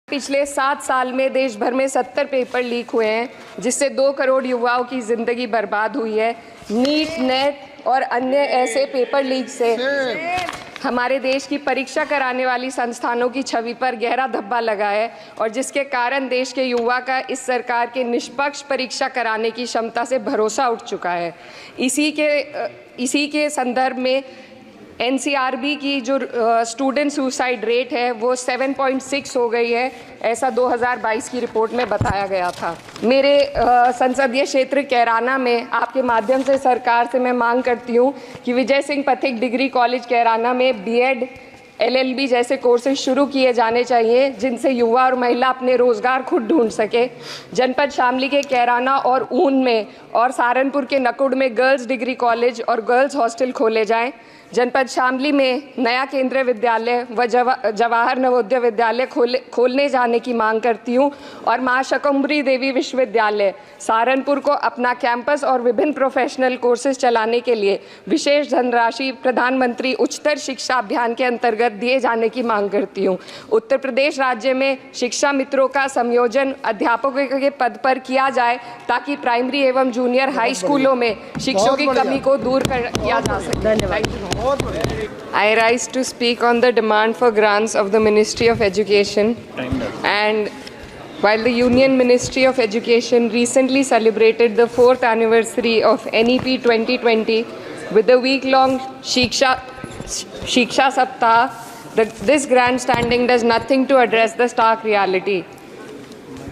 पिछले 7 साल में देश भर में 70 पेपर लीक हुए हैं, जिससे 2 करोड़ युवाओं की जिंदगी बर्बाद हुई है। नीट, नेट और अन्य ऐसे पेपर लीक से हमारे देश की परीक्षा कराने वाली संस्थानों की छवि पर गहरा धब्बा लगा है और जिसके कारण देश के युवा का इस सरकार के निष्पक्ष परीक्षा कराने की क्षमता से भरोसा उठ चुका है। इसी के संदर्भ में एनसीआरबी की जो स्टूडेंट सुसाइड रेट है वो 7.6 हो गई है, ऐसा 2022 की रिपोर्ट में बताया गया था। मेरे संसदीय क्षेत्र कैराना में आपके माध्यम से सरकार से मैं मांग करती हूँ कि विजय सिंह पथिक डिग्री कॉलेज कैराना में बीएड, एलएलबी जैसे कोर्सेज शुरू किए जाने चाहिए, जिनसे युवा और महिला अपने रोजगार खुद ढूंढ सके। जनपद शामली के कैराना और ऊन में और सहारनपुर के नकुड़ में गर्ल्स डिग्री कॉलेज और गर्ल्स हॉस्टल खोले जाएं। जनपद शामली में नया केंद्रीय विद्यालय व जवाहर नवोदय विद्यालय खोलने जाने की मांग करती हूँ और माँ शाकंभरी देवी विश्वविद्यालय सहारनपुर को अपना कैंपस और विभिन्न प्रोफेशनल कोर्सेज चलाने के लिए विशेष धनराशि प्रधानमंत्री उच्चतर शिक्षा अभियान के अंतर्गत दिए जाने की मांग करती हूँ। उत्तर प्रदेश राज्य में शिक्षा मित्रों का संयोजन अध्यापकों के पद पर किया जाए ताकि प्राइमरी एवं जूनियर हाई स्कूलों में शिक्षकों की कमी को दूर किया जा सके। धन्यवाद। I rise to speak on the demand for grants of the Ministry of Education. And while the Union Ministry of Education recently celebrated the 4th anniversary of NEP 2020 with the week-long Shiksha Saptah, this grandstanding does nothing to address the stark reality.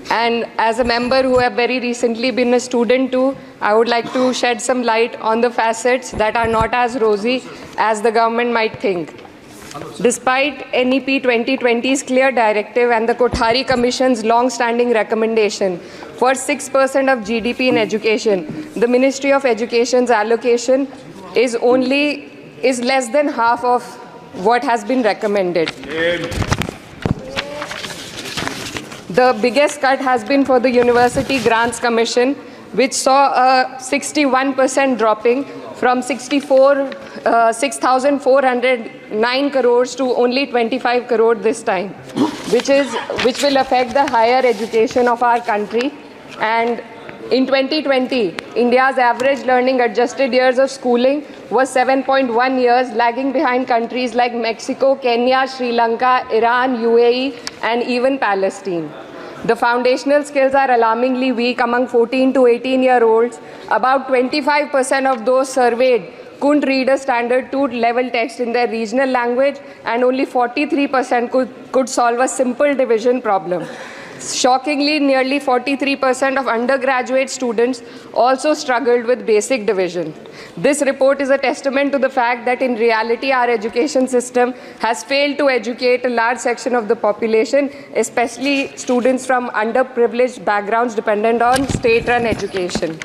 And as a member who have very recently been a student too, I would like to shed some light on the facets that are not as rosy as the government might think. Despite NEP 2020's clear directive and the Kothari Commission's long-standing recommendation for 6% of GDP in education, the Ministry of Education's allocation is less than half of what has been recommended. The biggest cut has been for the University Grants Commission, which saw a 61% dropping from 6,409 crores to only 25 crore this time, which will affect the higher education of our country. And in 2020, India's average learning adjusted years of schooling was 7.1 years, lagging behind countries like Mexico, Kenya, Sri Lanka, Iran, UAE, and even Palestine. The foundational skills are alarmingly weak among 14 to 18-year-olds. About 25% of those surveyed couldn't read a standard 2 level text in their regional language, and only 43% could solve a simple division problem. Shockingly, nearly 43% of undergraduate students also struggled with basic division. This report is a testament to the fact that in reality our education system has failed to educate a large section of the population, especially students from underprivileged backgrounds dependent on state-run education.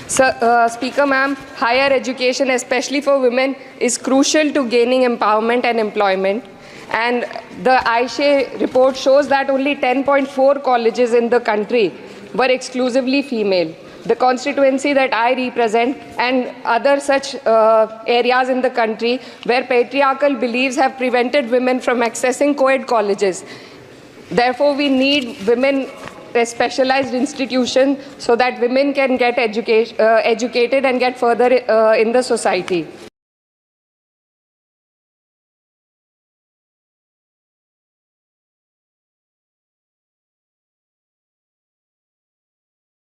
So, Speaker ma'am, higher education, especially for women, is crucial to gaining empowerment and employment. And the AISHE report shows that only 10.4 colleges in the country were exclusively female. The constituency that I represent and other such areas in the country where patriarchal beliefs have prevented women from accessing co-ed colleges. Therefore, we need women specialized institutions so that women can get educated and get further in the society.